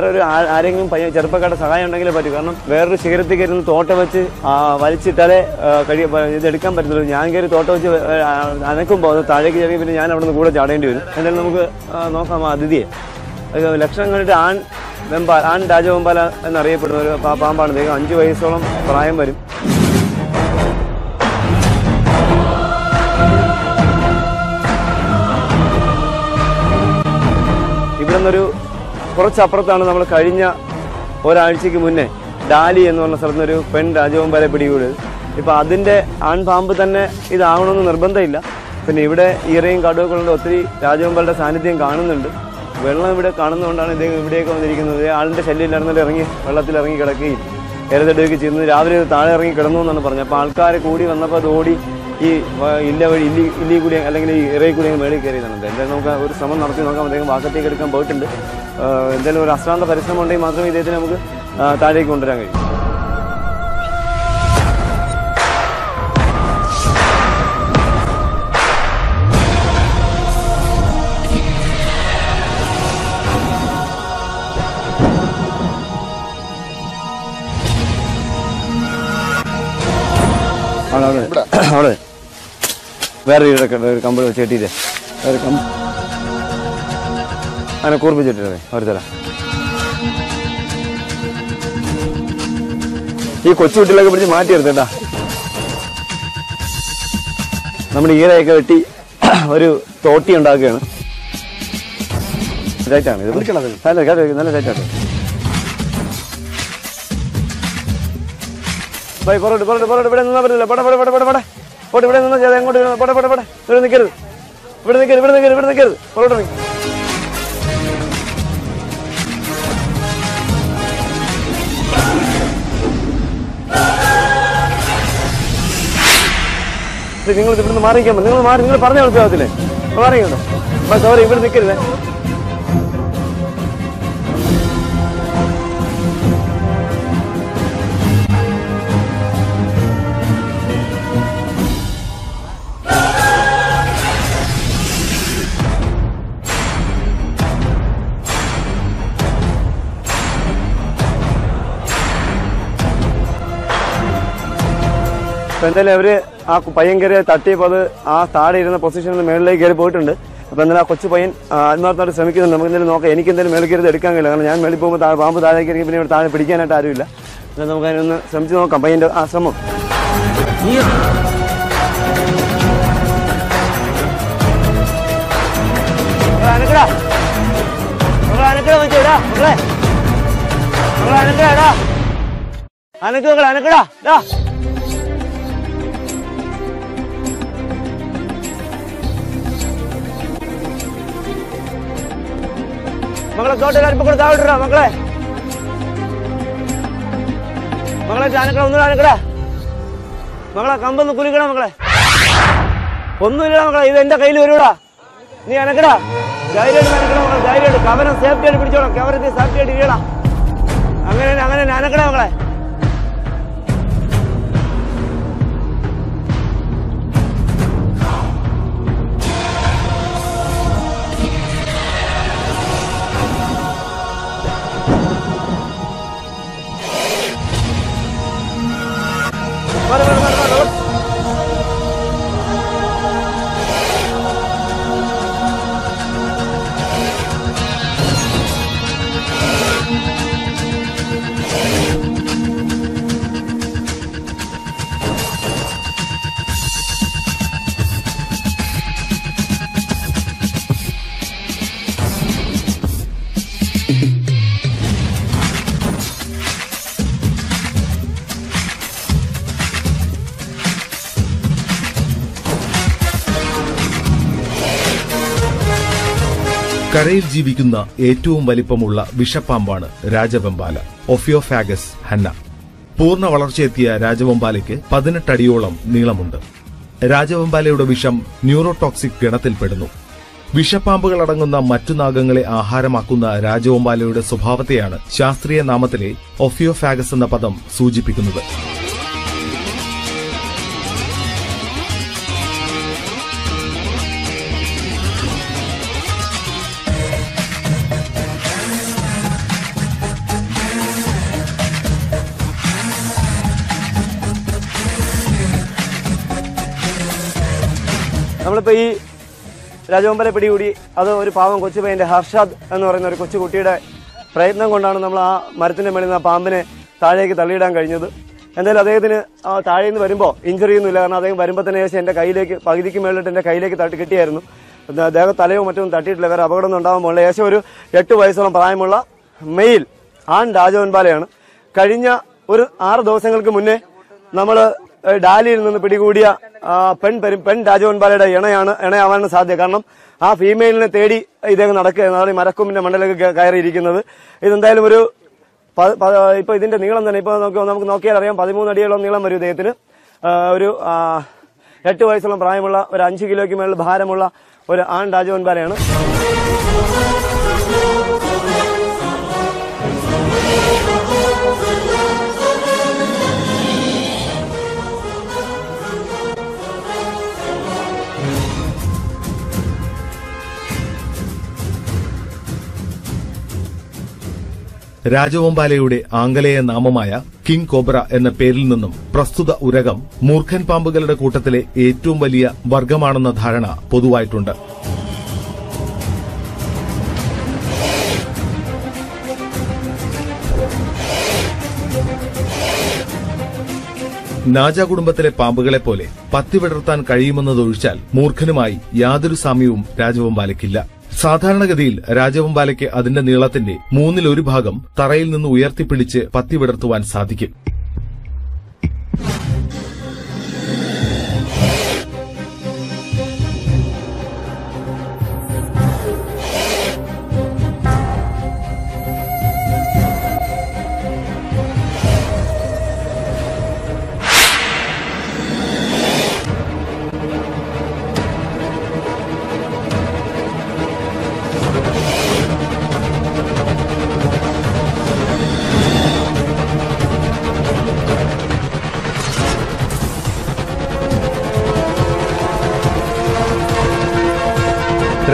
ഒരു ആരെങ്കിലും ചെറുപ്പക്കാരുടെ സഹായം ഉണ്ടെങ്കിലേ പറ്റൂ. കാരണം വേറൊരു ശിഖരത്തിൽ കയറുന്ന തോട്ട വെച്ച് വലിച്ചിട്ടാലേ ഇതെടുക്കാൻ പറ്റത്തുള്ളൂ. ഞാൻ കയറി തോട്ട വെച്ച് അനക്കുമ്പോൾ അത് താഴേക്ക് ചെറിയ പിന്നെ ഞാൻ അവിടെ നിന്ന് കൂടെ ചാടേണ്ടി വരും. എന്തായാലും നമുക്ക് നോക്കാം അതിഥിയെ. ലക്ഷണം കണ്ടിട്ട് ആൺ രാജവെമ്പാല എന്നറിയപ്പെടുന്ന ഒരു പാമ്പാണ്. അദ്ദേഹം 5 വയസ്സോളം പ്രായം വരും. ഇവിടെ നിന്നൊരു കുറച്ചപ്പുറത്താണ് നമ്മൾ കഴിഞ്ഞ ഒരാഴ്ചക്ക് മുന്നേ ഡാലി എന്ന് പറഞ്ഞ സ്ഥലത്ത് ഒരു പെൺ രാജവെമ്പാലെ പിടികൂടിയത്. ഇപ്പം അതിൻ്റെ ആൺപാമ്പ് തന്നെ ഇതാവണമെന്ന് നിർബന്ധമില്ല. പിന്നെ ഇവിടെ ഈറയും കടുവൊക്കെ കൊണ്ട് ഒത്തിരി രാജവെമ്പാലയുടെ സാന്നിധ്യം കാണുന്നുണ്ട്. വെള്ളം ഇവിടെ കാണുന്നതുകൊണ്ടാണ് ഇദ്ദേഹം ഇവിടെയൊക്കെ വന്നിരിക്കുന്നത്. ആളിൻ്റെ ശല്യം ഇല്ലായിരുന്നല്ലോ വെള്ളത്തിൽ ഇറങ്ങി കിടക്കുകയും ഇരതെടുക്കുകയും ചെയ്യുന്നത്. രാവിലെ താഴെ ഇറങ്ങി കിടന്നു എന്നാണ് പറഞ്ഞത്. അപ്പോൾ ആൾക്കാർ കൂടി വന്നപ്പോൾ അത് ഓടി ഈ ഇല്ലി കൂടി അല്ലെങ്കിൽ ഈ ഇറയിൽ കൂടി മേളിൽ കയറിയതാണ്. എന്തായാലും നമുക്ക് ഒരു ശ്രമം നടത്തി നോക്കാം. അദ്ദേഹം വാക്കത്തേക്ക് എടുക്കാൻ പോയിട്ടുണ്ട്. എന്തായാലും ഒരു അശ്രാന്ത പരിശ്രമം ഉണ്ടെങ്കിൽ മാത്രമേ ഇദ്ദേഹത്തിന് നമുക്ക് താഴേക്ക് കൊണ്ടുവരാൻ കഴിയും. അവിടെ വേറെ ഒരു കമ്പ് ചെട്ടിയില്ലേ ഒരു അങ്ങനെ കൂർപ്പിച്ചിട്ടേ ഒരു തല. ഈ കൊച്ചുകുട്ടികളൊക്കെ പിടിച്ച് മാറ്റിയെടുത്തേട്ടാ. നമ്മുടെ ഈരയൊക്കെ വെട്ടി ഒരു തോട്ടി ഉണ്ടാക്കുകയാണ്. റൈറ്റാണ് ഇത്. നല്ല റൈറ്റാണ്. ഇവിടെ നിന്നാ പറ്റില്ല. ഇവിടെ നിന്നാ ചെയ്ത എങ്ങോട്ട് ഇവിടെ നിൽക്കരുത്. ഇവിടെ നിൽക്കരുത്. പുറകോട്ട് നിൽക്കും. നിങ്ങൾ ഇവിടുന്ന് മാറിക്കാൻ നിങ്ങൾ പറഞ്ഞ മനസ്സിലാവത്തില്ലേ? മാറിക്കണ്ടോ? സോറി, ഇവിടെ നിൽക്കരുതേ. അപ്പൊ എന്തായാലും അവര് ആ പയ്യൻ കയറി തട്ടിയപ്പോൾ അത് ആ താഴെ ഇരുന്ന പൊസിഷനിൽ നിന്ന് മേളിലേക്ക് കയറി പോയിട്ടുണ്ട്. അപ്പൊ എന്തായാലും ആ കൊച്ചു പയ്യൻ ആത്മാർത്ഥമായിട്ട് ശ്രമിക്കുന്നുണ്ട്. നമുക്ക് എന്തായാലും നോക്കാം. എനിക്ക് എന്തായാലും മേളിൽ കയറി എടുക്കാൻ കഴിയില്ല. കാരണം ഞാൻ മേളിൽ പോകുമ്പോൾ പാമ്പ് താഴേക്ക് ഇറങ്ങി പിന്നെ ഇവിടെ താഴെ പിടിക്കാനായിട്ട് ആരുമില്ല. നമുക്ക് അതിനൊന്ന് ശ്രമിച്ച് നോക്കാം പയ്യന്റെ ആ ശ്രമം. അനക്കടാ മകളെ തോട്ടെല്ലാരും കൂടെ താവിട്ടാ. മക്കളെ അനക്കട ഒന്നും അനക്കടാ. മകളെ കമ്പൊന്ന് കുലിക്കടാ. മക്കളെ ഒന്നുമില്ല. മക്കളെ ഇത് എന്റെ കയ്യിൽ വരൂടാ. നീ അനക്കടാ. ധൈര്യമായിട്ട് അനക്കടാ. മക്കളെ ധൈര്യമായിട്ട് കവരം സേഫ്റ്റി ആയിട്ട് പിടിച്ചോളാം. കവരത്തിൽ സേഫ്റ്റി ആയിട്ട് ഇരിക്കടാ. അങ്ങനെ അനക്കടാ. മക്കളെ കരയിൽ ജീവിക്കുന്ന ഏറ്റവും വലിപ്പമുള്ള വിഷപ്പാമ്പാണ് രാജവെമ്പാല, ഒഫിയോഫാഗസ് ഹന്ന. പൂർണ്ണ വളർച്ചയെത്തിയ രാജവെമ്പാലയ്ക്ക് 18 അടിയോളം നീളമുണ്ട്. രാജവെമ്പാലയുടെ വിഷം ന്യൂറോടോക്സിക് ഗണത്തിൽപ്പെടുന്നു. വിഷപ്പാമ്പുകളടങ്ങുന്ന മറ്റു നാഗങ്ങളെ ആഹാരമാക്കുന്ന രാജവെമ്പാലയുടെ സ്വഭാവത്തെയാണ് ശാസ്ത്രീയ നാമത്തിലെ ഒഫിയോഫാഗസ് എന്ന പദം സൂചിപ്പിക്കുന്നത്. നമ്മളിപ്പോൾ ഈ രാജവെമ്പാലയെ പിടികൂടി അത് ഒരു പാവം കൊച്ചു പയ്യൻ്റെ ഹർഷാദ് എന്ന് പറയുന്ന ഒരു കൊച്ചുകുട്ടിയുടെ പ്രയത്നം കൊണ്ടാണ് നമ്മൾ ആ മരത്തിൻ്റെ മേളിൽ നിന്ന് ആ പാമ്പിനെ താഴേക്ക് തള്ളിയിടാൻ കഴിഞ്ഞത്. എന്തായാലും അദ്ദേഹത്തിന് താഴെ നിന്ന് വരുമ്പോൾ ഇഞ്ചുറി ഒന്നുമില്ല. കാരണം അദ്ദേഹം വരുമ്പോൾ തന്നെ ഏകദേശം എൻ്റെ കയ്യിലേക്ക് പകുതിക്ക് മേളിലിട്ട് എൻ്റെ കയ്യിലേക്ക് കിട്ടിയായിരുന്നു. അദ്ദേഹം തലയോ മറ്റൊന്നും തട്ടിയിട്ടില്ല. വേറെ അപകടമൊന്നും ഉണ്ടാകാൻ പോകുന്നില്ല. ഏകദേശം ഒരു 8 വയസ്സോളം പ്രായമുള്ള മെയിൽ ആൺ രാജവെമ്പാലയാണ്. കഴിഞ്ഞ ഒരു 6 ദിവസങ്ങൾക്ക് മുന്നേ നമ്മൾ ഡാലിയിൽ നിന്ന് പിടികൂടിയ പെൺ രാജവെമ്പാലയുടെ ഇണയാവാനാണ് സാധ്യത. കാരണം ആ ഫീമെയിലിനെ തേടി ഇദ്ദേഹം നടക്കുകയാണ്. മരക്കൊമ്പിന്റെ മണ്ടലേക്ക് കയറിയിരിക്കുന്നത്. ഇതെന്തായാലും ഒരു ഇപ്പൊ ഇതിന്റെ നീളം തന്നെ ഇപ്പൊ നമുക്ക് നോക്കിയാൽ അറിയാം 13 അടിയോളം നീളം വരും ഇദ്ദേഹത്തിന്. ഒരു 8 വയസ്സോളം പ്രായമുള്ള ഒരു 5 കിലോയ്ക്ക് മേളിൽ ഭാരമുള്ള ഒരു ആൺ രാജവെമ്പാലയാണ്. രാജവെമ്പാലയുടെ ആംഗലേയ നാമമായ കിങ് കോബ്ര എന്ന പേരിൽ നിന്നും പ്രസ്തുത ഉരകം മൂർഖൻ പാമ്പുകളുടെ കൂട്ടത്തിലെ ഏറ്റവും വലിയ വർഗമാണെന്ന ധാരണ പൊതുവായിട്ടുണ്ട്. നാജ കുടുംബത്തിലെ പാമ്പുകളെപ്പോലെ പത്തി വിടർത്താൻ കഴിയുമെന്നതൊഴിച്ചാൽ മൂർഖനുമായി യാതൊരു സാമ്യവും രാജവെമ്പാലയ്ക്കില്ല. സാധാരണഗതിയിൽ രാജവെമ്പാലയ്ക്ക് അതിന്റെ നീളത്തിന്റെ 1/3 ഭാഗം തറയിൽ നിന്ന് ഉയർത്തിപ്പിടിച്ച് പത്തി വിടർത്തുവാൻ സാധിക്കും.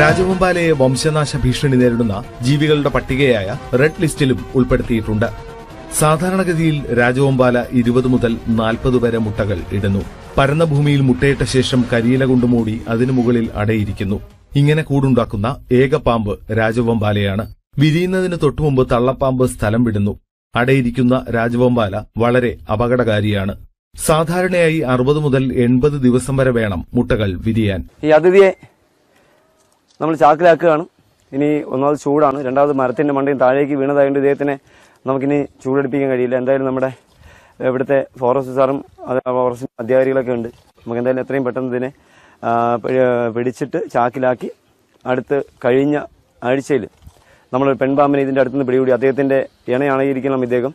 രാജവെമ്പാലയെ വംശനാശ ഭീഷണി നേരിടുന്ന ജീവികളുടെ പട്ടികയായ റെഡ് ലിസ്റ്റിലും ഉൾപ്പെടുത്തിയിട്ടുണ്ട്. സാധാരണഗതിയിൽ രാജവെമ്പാല 20 മുതൽ 40 വരെ മുട്ടകൾ ഇടുന്നു. പരന്ന ഭൂമിയിൽ മുട്ടയിട്ട ശേഷം കരിയില കൊണ്ട് മൂടി അതിനു മുകളിൽ അടയിരിക്കുന്നു. ഇങ്ങനെ കൂടുണ്ടാക്കുന്ന ഏക പാമ്പ് രാജവെമ്പാലയാണ്. വിരിയുന്നതിന് തൊട്ടുമുമ്പ് തള്ളപ്പാമ്പ് സ്ഥലം വിടുന്നു. അടയിരിക്കുന്ന രാജവെമ്പാല വളരെ അപകടകാരിയാണ്. സാധാരണയായി 60 മുതൽ 80 ദിവസം വരെ വേണം മുട്ടകൾ വിരിയാൻ. ഈ അതിഥിയെ നമ്മൾ ചാക്കിലാക്കുകയാണ്. ഇനി ഒന്നാമത് ചൂടാണ്, രണ്ടാമത് മരത്തിന്റെ മണ്ടയും താഴേക്ക് വീണതായതുകൊണ്ട് ഇദ്ദേഹത്തിനെ നമുക്കിനി ചൂടെടുപ്പിക്കാൻ കഴിയില്ല. എന്തായാലും നമ്മുടെ ഇവിടുത്തെ ഫോറസ്റ്റ് സാറും ഫോറസ്റ്റ് അധികാരികളൊക്കെ ഉണ്ട്. നമുക്ക് എന്തായാലും എത്രയും പെട്ടെന്ന് ഇതിനെ പിടിച്ചിട്ട് ചാക്കിലാക്കി അടുത്ത് കഴിഞ്ഞ ആഴ്ചയിൽ നമ്മളൊരു പെൺപാമ്പിനെ ഇതിന്റെ അടുത്തുനിന്ന് പിടികൂടി. അദ്ദേഹത്തിന്റെ ഇണയാണെയിരിക്കണം ഇദ്ദേഹം.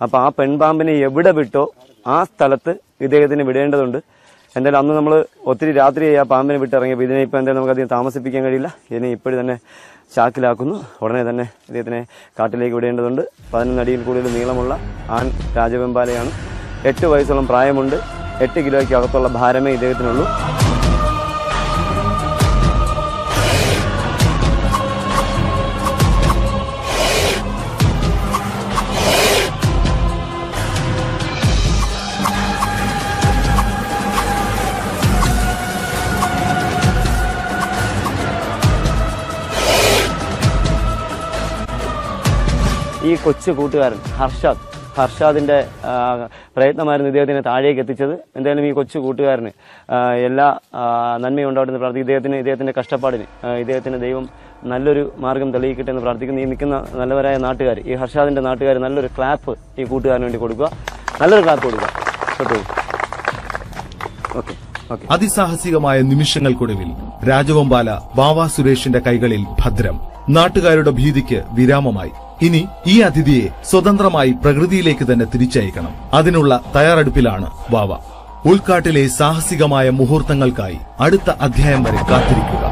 അപ്പൊ ആ പെൺപാമ്പിനെ എവിടെ വിട്ടോ ആ സ്ഥലത്ത് ഇദ്ദേഹത്തിന് വിടേണ്ടതുണ്ട്. എന്തായാലും അന്ന് നമ്മൾ ഒത്തിരി രാത്രിയായി ആ പാമ്പിനെ വിട്ടിറങ്ങിയപ്പോൾ ഇതിനെ ഇപ്പം എന്തായാലും നമുക്ക് അധികം താമസിപ്പിക്കാൻ കഴിയില്ല. ഇതിനെ ഇപ്പോഴും തന്നെ ചാക്കിലാക്കുന്നു. ഉടനെ തന്നെ ഇദ്ദേഹത്തിനെ കാട്ടിലേക്ക് വിടേണ്ടതുണ്ട്. 11 അടിയിൽ കൂടുതൽ നീളമുള്ള ആൺ രാജവെമ്പാലയാണ്. 8 വയസ്സോളം പ്രായമുണ്ട്. 8 കിലോയ്ക്ക് അകത്തുള്ള ഭാരമേ ഇദ്ദേഹത്തിനുള്ളൂ. ഈ കൊച്ചു കൂട്ടുകാരൻ ഹർഷാദിന്റെ പ്രയത്നമായിരുന്നു ഇദ്ദേഹത്തിനെ താഴേക്ക് എത്തിച്ചത്. എന്തായാലും ഈ കൊച്ചു കൂട്ടുകാരന് എല്ലാ നന്മയും ഉണ്ടാവുന്ന പ്രാർത്ഥിക്കും. ഇദ്ദേഹത്തിന്റെ കഷ്ടപ്പാടിന് ഇദ്ദേഹത്തിന് ദൈവം നല്ലൊരു മാർഗം തെളിയിക്കട്ടെ എന്ന് പ്രാർത്ഥിക്കുന്നു. ഈ നിൽക്കുന്ന നല്ലവരായ നാട്ടുകാർ, ഈ ഹർഷാദിന്റെ നാട്ടുകാർ നല്ലൊരു ക്ലാപ്പ് ഈ കൂട്ടുകാരന് വേണ്ടി കൊടുക്കുക. നല്ലൊരു ക്ലാപ്പ് കൊടുക്കുക. ഓക്കെ. അതിസാഹസികമായ നിമിഷങ്ങൾക്കൊടുവിൽ രാജവെമ്പാല വാവാ സുരേഷിന്റെ കൈകളിൽ ഭദ്രം. നാട്ടുകാരുടെ ഭീതിക്ക് വിരാമമായി. ഇനി ഈ അതിഥിയെ സ്വതന്ത്രമായി പ്രകൃതിയിലേക്ക് തന്നെ തിരിച്ചയക്കണം. അതിനുള്ള തയ്യാറെടുപ്പിലാണ് വാവ. ഉൾക്കാട്ടിലെ സാഹസികമായ മുഹൂർത്തങ്ങൾക്കായി അടുത്ത അധ്യായം വരെ കാത്തിരിക്കുക.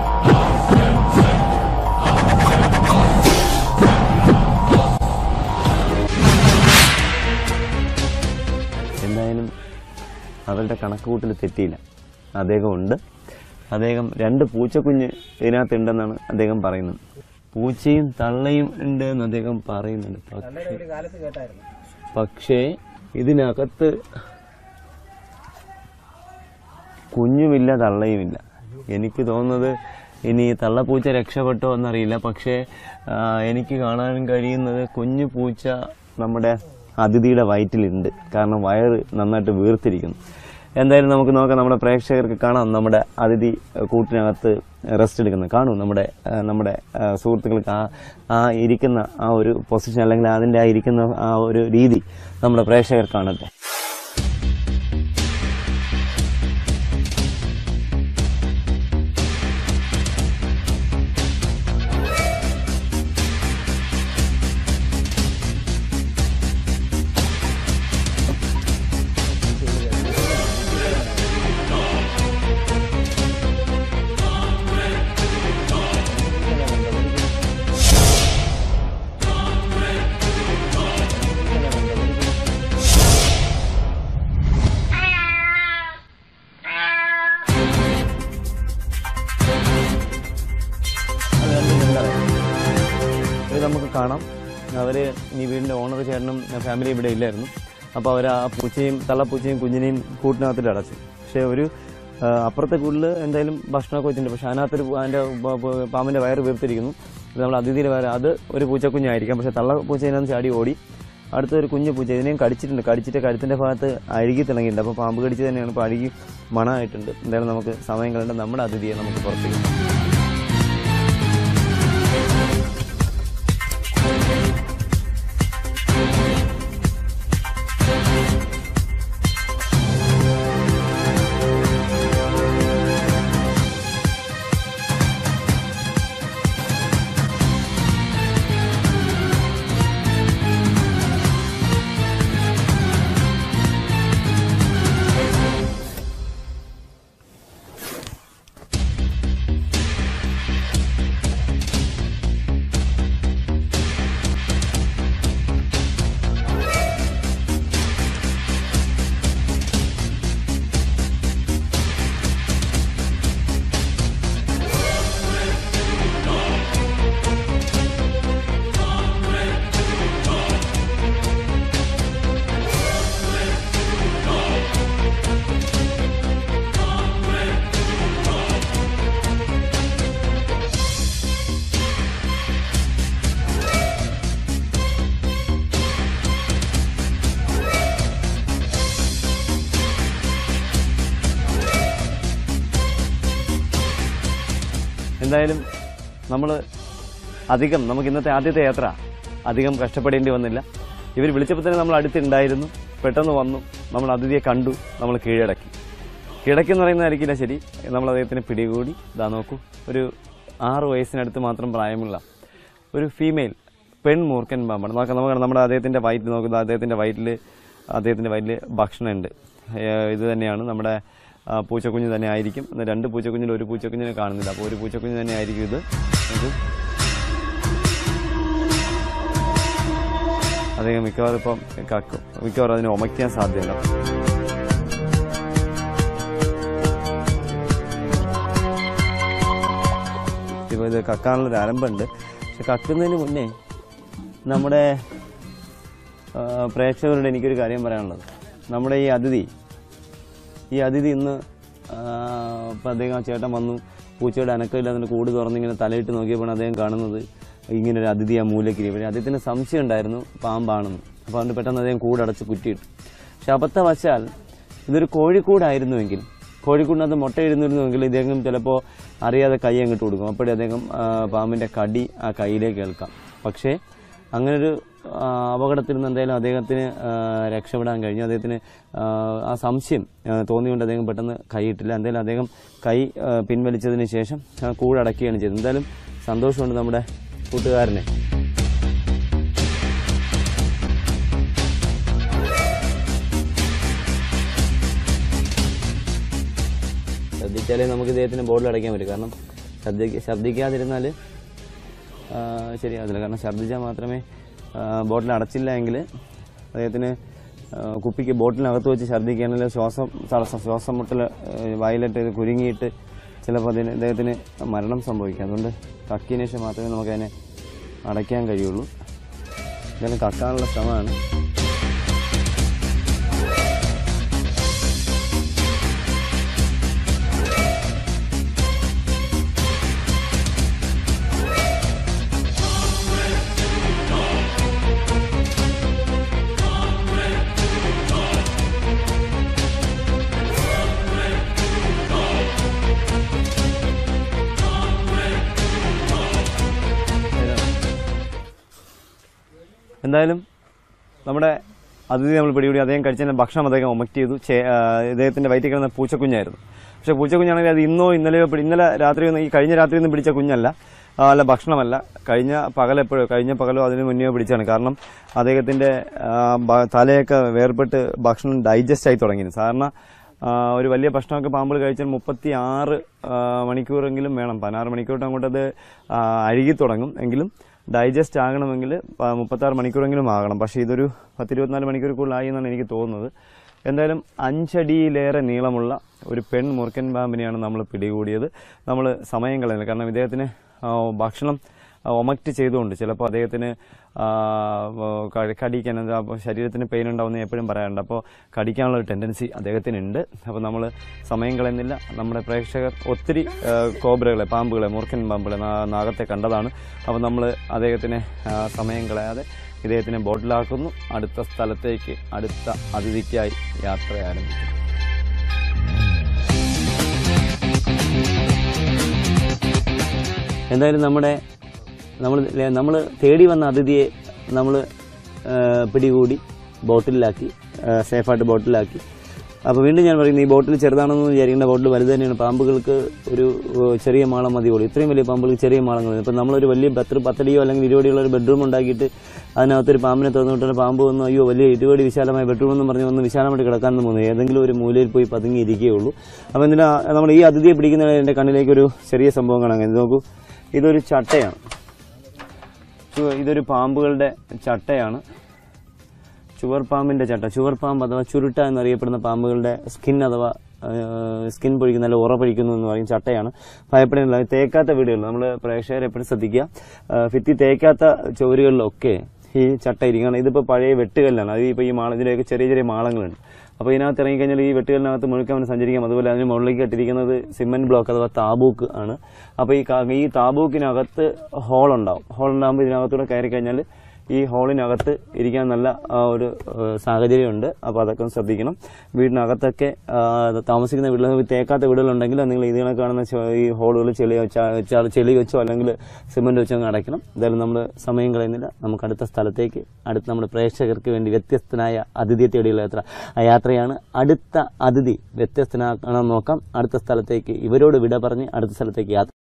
എന്തായാലും അവരുടെ കണക്കുകൂട്ടൽ തെറ്റിയില്ല. അദ്ദേഹം 2 പൂച്ചക്കുഞ്ഞ് ഇതിനകത്തുണ്ടെന്നാണ് അദ്ദേഹം പറയുന്നത്. പൂച്ചയും തള്ളയും ഉണ്ട് എന്ന് അദ്ദേഹം പറയുന്നുണ്ട്. പക്ഷേ ഇതിനകത്ത് കുഞ്ഞുമില്ല, തള്ളയുമില്ല. എനിക്ക് തോന്നുന്നത് ഇനി തള്ളപ്പൂച്ച രക്ഷപ്പെട്ടോ എന്നറിയില്ല. പക്ഷേ എനിക്ക് കാണാൻ കഴിയുന്നത് കുഞ്ഞു പൂച്ച നമ്മുടെ അതിഥിയുടെ വയറ്റിലുണ്ട്. കാരണം വയറ് നന്നായിട്ട് വീർത്തിരിക്കുന്നു. എന്തായാലും നമുക്ക് നോക്കാം, നമ്മുടെ പ്രേക്ഷകർക്ക് കാണാം നമ്മുടെ അതിഥി കൂട്ടിനകത്ത് റെസ്റ്റ് എടുക്കുന്നത്. കാണൂ നമ്മുടെ സുഹൃത്തുക്കൾക്ക് ആ ഇരിക്കുന്ന ആ ഒരു പൊസിഷൻ, അല്ലെങ്കിൽ അതിൻ്റെ ആ ഇരിക്കുന്ന ആ ഒരു രീതി നമ്മുടെ പ്രേക്ഷകർ കാണട്ടെ. നമുക്ക് കാണാം, അവർ ഈ വീടിൻ്റെ ഓണർ ചേട്ടനും ഫാമിലി ഇവിടെ ഇല്ലായിരുന്നു. അപ്പോൾ അവർ ആ പൂച്ചയും തള്ളപ്പൂച്ചയും കുഞ്ഞിനെയും കൂട്ടിനകത്തിട്ട് അടച്ചു. പക്ഷേ ഒരു അപ്പുറത്തെ കൂടിൽ എന്തായാലും ഭക്ഷണമൊക്കെ വെച്ചിട്ടുണ്ട്. പക്ഷേ അതിനകത്തൊരു അതിൻ്റെ പാമ്പിൻ്റെ വയറ് വീർത്തിരിക്കുന്നു. നമ്മൾ അതിഥിയുടെ വയറ്, അത് ഒരു പൂച്ചക്കുഞ്ഞായിരിക്കാം. പക്ഷേ തള്ളപ്പൂച്ചതിനകത്ത് ചാടി ഓടി അടുത്തൊരു കുഞ്ഞു പൂച്ച ഇതിനെയും കടിച്ചിട്ടുണ്ട്. കടിച്ചിട്ട് കഴുത്തിൻ്റെ ഭാഗത്ത് അഴുകി തിളങ്ങിയിട്ടുണ്ട്. അപ്പോൾ പാമ്പ് കടിച്ച് തന്നെയാണ്, ഇപ്പോൾ അഴുകി മണമായിട്ടുണ്ട്. എന്തായാലും നമുക്ക് സമയം കളയേണ്ട നമ്മുടെ അതിഥിയെ നമുക്ക് പുറത്തേക്ക്. എന്തായാലും നമുക്ക് ഇന്നത്തെ ആദ്യത്തെ യാത്ര അധികം കഷ്ടപ്പെടേണ്ടി വന്നില്ല. ഇവർ വിളിച്ചപ്പോൾ തന്നെ നമ്മൾ അടുത്തുണ്ടായിരുന്നു. പെട്ടെന്ന് വന്നു, നമ്മൾ അതിഥിയെ കണ്ടു, നമ്മൾ കീഴടക്കി എന്ന് പറയുന്നതായിരിക്കില്ല ശരി. നമ്മൾ അദ്ദേഹത്തിന് പിടികൂടി. ഇതാ നോക്കൂ, ഒരു 6 വയസ്സിനടുത്ത് മാത്രം പ്രായമുള്ള ഒരു ഫീമെയിൽ പെൺ മൂർഖൻ പാമ്പാണ്. നമുക്ക് നമ്മുടെ അദ്ദേഹത്തിൻ്റെ വയറ്റിൽ നോക്കുന്നത്, അദ്ദേഹത്തിൻ്റെ വയറ്റിൽ ഭക്ഷണമുണ്ട്. ഇത് തന്നെയാണ് നമ്മുടെ പൂച്ചക്കുഞ്ഞ് തന്നെ ആയിരിക്കും. 2 പൂച്ചക്കുഞ്ഞിൽ ഒരു പൂച്ചക്കുഞ്ഞിനെ കാണുന്നില്ല. അപ്പോൾ ഒരു പൂച്ചക്കുഞ്ഞ് തന്നെ ആയിരിക്കും ഇത്. അദ്ദേഹം മിക്കവാറും ഇപ്പം കക്കും. മിക്കവാറും അതിന് ഉമയ്ക്കാൻ സാധ്യതയുണ്ട്. ഇപ്പോൾ ഇത് കക്കാനുള്ളൊരു ആരംഭമുണ്ട്. പക്ഷെ കക്കുന്നതിന് മുന്നേ നമ്മുടെ പ്രേക്ഷകരോട് എനിക്കൊരു കാര്യം പറയാനുള്ളത്. നമ്മുടെ ഈ അതിഥി ഇന്ന് ഇപ്പം അദ്ദേഹം ആ ചേട്ടൻ വന്നു, പൂച്ചയുടെ അനക്കമില്ലാതെ കൂട് തുറന്നിങ്ങനെ തലയിട്ട് നോക്കിയപ്പോൾ അദ്ദേഹം കാണുന്നത് ഇങ്ങനൊരു അതിഥി ആ മൂലക്കിരി. പക്ഷേ അദ്ദേഹത്തിന് സംശയം ഉണ്ടായിരുന്നു പാമ്പാണെന്ന്. അപ്പോൾ അതുകൊണ്ട് പെട്ടെന്ന് അദ്ദേഹം കൂടടച്ച് കുറ്റിയിട്ടു. പക്ഷെ അബദ്ധവശാൽ ഇതൊരു കോഴിക്കൂടായിരുന്നുവെങ്കിൽ, കോഴിക്കൂടിനകത്ത് മുട്ടയിരുന്നിരുന്നുവെങ്കിൽ ഇദ്ദേഹം ചിലപ്പോൾ അറിയാതെ കൈ അങ്ങോട്ട് കൊടുക്കും. അപ്പോഴേ അദ്ദേഹം പാമ്പിൻ്റെ കടി ആ കൈയിലേക്ക് കേൾക്കാം. പക്ഷേ അങ്ങനൊരു അപകടത്തിൽ നിന്ന് എന്തായാലും അദ്ദേഹത്തിന് രക്ഷപ്പെടാൻ കഴിഞ്ഞു. അദ്ദേഹത്തിന് ആ സംശയം തോന്നിയുകൊണ്ട് അദ്ദേഹം പെട്ടെന്ന് കൈയിട്ടില്ല. എന്തായാലും അദ്ദേഹം കൈ പിൻവലിച്ചതിന് ശേഷം കൂടടക്കുകയാണ് ചെയ്തത്. എന്തായാലും സന്തോഷമുണ്ട് നമ്മുടെ കൂട്ടുകാരനെ. ശ്രദ്ധിച്ചാലേ നമുക്ക് ഇദ്ദേഹത്തിന് ബോട്ടിൽ അടയ്ക്കാൻ പറ്റും. കാരണം ഛർദ്ദിക്കാതിരുന്നാൽ ശരിയാകത്തില്ല. കാരണം ഛർദ്ദിച്ചാൽ മാത്രമേ ബോട്ടിൽ അടച്ചില്ല എങ്കിൽ അദ്ദേഹത്തിന് കുപ്പിക്ക് ബോട്ടിലിനകത്ത് വെച്ച് ഛർദ്ദിക്കുകയാണെങ്കിൽ ശ്വാസം മുട്ടൽ വായിലിട്ട് കുരുങ്ങിയിട്ട് ചിലപ്പോൾ അദ്ദേഹത്തിന് മരണം സംഭവിക്കാം. അതുകൊണ്ട് കക്കിയതിന് ശേഷം മാത്രമേ നമുക്കതിനെ അടയ്ക്കാൻ കഴിയുള്ളൂ. എന്തായാലും കക്കാനുള്ള ശ്രമമാണ്. എന്തായാലും നമ്മുടെ അതിഥി നമ്മൾ പിടികൂടി. അദ്ദേഹം കഴിച്ചതിന്റെ ഭക്ഷണം അദ്ദേഹം ഒമക്റ്റ് ചെയ്തു. ഇദ്ദേഹത്തിന്റെ വയറ്റിൽ കിടന്ന പൂച്ചക്കുഞ്ഞായിരുന്നു. പക്ഷെ പൂച്ചക്കുഞ്ഞാണെങ്കിൽ അത് ഇന്നലെ രാത്രി ഈ കഴിഞ്ഞ രാത്രി ഒന്നും പിടിച്ച കുഞ്ഞല്ല, അല്ല ഭക്ഷണമല്ല. കഴിഞ്ഞ പകലോ അതിന് മുന്നേ പിടിച്ചാണ്. കാരണം അദ്ദേഹത്തിന്റെ തലയൊക്കെ വേർപെട്ട് ഭക്ഷണം ഡൈജസ്റ്റ് ആയി തുടങ്ങിയിരുന്നു. സാധാരണ ഒരു വലിയ ഭക്ഷണമൊക്കെ പാമ്പുകൾ കഴിച്ചാൽ 36 മണിക്കൂറെങ്കിലും വേണം. 16 മണിക്കൂർ അങ്ങോട്ടത് അഴുകി തുടങ്ങും. എങ്കിലും ഡൈജസ്റ്റ് ആകണമെങ്കിൽ 36 മണിക്കൂറെങ്കിലും ആകണം. പക്ഷേ ഇതൊരു 10-24 മണിക്കൂർ കൂടുതലായി എന്നാണ് എനിക്ക് തോന്നുന്നത്. എന്തായാലും 5 അടിയിലേറെ നീളമുള്ള ഒരു പെൺ മൂർഖൻ പാമ്പിനെയാണ് നമ്മൾ പിടികൂടിയത്. നമ്മൾ സമയം കളയുന്നില്ല. കാരണം ഇദ്ദേഹത്തിന് ഭക്ഷണം ഒമക്റ്റ് ചെയ്തുകൊണ്ട് ചിലപ്പോൾ അദ്ദേഹത്തിന് കടിക്കാൻ ശരീരത്തിന് പെയിൻ ഉണ്ടാവുമെന്ന് എപ്പോഴും പറയാറുണ്ട്. അപ്പോൾ കടിക്കാനുള്ള ഒരു ടെൻഡൻസി അദ്ദേഹത്തിനുണ്ട്. അപ്പോൾ നമ്മൾ സമയം കളയുന്നില്ല. നമ്മുടെ പ്രേക്ഷകർ ഒത്തിരി പാമ്പുകളെ മൂർഖൻ പാമ്പുകളെ നാഗത്തെ കണ്ടതാണ്. അപ്പോൾ നമ്മൾ അദ്ദേഹത്തിന് സമയം കളയാതെ ഇദ്ദേഹത്തിനെ ബോട്ടിലാക്കുന്നു. അടുത്ത സ്ഥലത്തേക്ക് അടുത്ത അതിഥിക്കായി യാത്ര ആരംഭിക്കും. എന്തായാലും നമ്മൾ തേടി വന്ന അതിഥിയെ നമ്മൾ പിടികൂടി ബോട്ടിലാക്കി, സേഫായിട്ട് ബോട്ടിലാക്കി. അപ്പോൾ വീണ്ടും ഞാൻ പറയുന്നത്, ഈ ബോട്ടിൽ ചെറുതാണെന്ന് വിചാരിക്കേണ്ട, ബോട്ടിൽ വലുത് തന്നെയാണ്. പാമ്പുകൾക്ക് ഒരു ചെറിയ മാളം മതിയുള്ളൂ. ഇത്രയും വലിയ പാമ്പുകൾക്ക് ചെറിയ മാളങ്ങൾ. ഇപ്പം നമ്മളൊരു വലിയ 10 അടിയോ അല്ലെങ്കിൽ 20 അടിയുള്ള ഒരു ബെഡ്റൂം ഉണ്ടാക്കിയിട്ട് അതിനകത്തൊരു പാമ്പിനെ തുറന്നു വിട്ടാൽ പാമ്പ് വന്നു അയ്യോ വലിയ 20 അടി വിശാലമായ ബെഡ്റൂം എന്ന് പറഞ്ഞ് വന്ന് വിശാലമായിട്ട് കിടക്കാനൊന്നും പോകുന്നു. ഏതെങ്കിലും ഒരു മൂലയിൽ പോയി പതുങ്ങിയിരിക്കുകയുള്ളൂ. അപ്പോൾ എന്തിനാ നമ്മൾ ഈ അതിഥിയെ പിടിക്കുന്ന എൻ്റെ കണ്ണിലേക്ക് ഒരു ചെറിയ സംഭവം കാണാൻ. ഇത് നോക്കൂ, ഇതൊരു ചട്ടയാണ്. ഇതൊരു പാമ്പുകളുടെ ചട്ടയാണ്, ചുവർപ്പാമ്പിന്റെ ചട്ട. ചുവർപ്പാമ്പ് അഥവാ ചുരുട്ട എന്നറിയപ്പെടുന്ന പാമ്പുകളുടെ സ്കിൻ പൊഴിക്കുന്ന, നല്ല ഉറ പൊഴിക്കുന്നു എന്ന് പറയും ചട്ടയാണ്. ഭയപ്പെടുന്നില്ല. തേക്കാത്ത വീടുകളിൽ നമ്മൾ പ്രേക്ഷകരെ എപ്പോഴും ശ്രദ്ധിക്കുക, ഭിത്തി തേക്കാത്ത ചുവരുകളിലൊക്കെ ഈ ചട്ട ഇരിക്കണം. ഇതിപ്പോൾ പഴയ വെട്ടുകല്ലാണ്. അത് ഇപ്പോൾ ഈ ഇതിലേക്ക് ചെറിയ ചെറിയ മാളങ്ങളുണ്ട്. അപ്പോൾ ഇതിനകത്ത് ഇറങ്ങിക്കഴിഞ്ഞാൽ ഈ വെട്ടുകലിനകത്ത് മുഴുക്കാൻ സഞ്ചരിക്കാം. അതുപോലെ അതിന് മുകളിലേക്ക് കെട്ടിരിക്കുന്നത് സിമെന്റ് ബ്ലോക്ക് അഥവാ താബൂക്ക് ആണ്. അപ്പോൾ ഈ താബൂക്കിനകത്ത് ഹോളുണ്ടാവും. ഹോളുണ്ടാകുമ്പോൾ ഇതിനകത്തൂടെ കയറി കഴിഞ്ഞാൽ ഈ ഹോളിനകത്ത് ഇരിക്കാൻ നല്ല ഒരു സാഹചര്യമുണ്ട്. അപ്പോൾ അതൊക്കെ ഒന്ന് ശ്രദ്ധിക്കണം. വീടിനകത്തൊക്കെ താമസിക്കുന്ന വീടുകൾ, തേക്കാത്ത വീടുകളുണ്ടെങ്കിൽ നിങ്ങൾ ഇതിനെ കാണുന്ന ഈ ഹോളുകൾ ചെളി വെച്ചോ അല്ലെങ്കിൽ സിമെന്റ് വെച്ചോ അടയ്ക്കണം. എന്തായാലും നമ്മൾ സമയം കളയുന്നില്ല. നമുക്ക് അടുത്ത സ്ഥലത്തേക്ക്, നമ്മുടെ പ്രേക്ഷകർക്ക് വേണ്ടി വ്യത്യസ്തനായ അതിഥിയെ തേടിയുള്ള യാത്രയാണ്. അടുത്ത അതിഥി വ്യത്യസ്തനാക്കണം നോക്കാം. അടുത്ത സ്ഥലത്തേക്ക് ഇവരോട് വിട പറഞ്ഞ് അടുത്ത സ്ഥലത്തേക്ക് യാത്ര.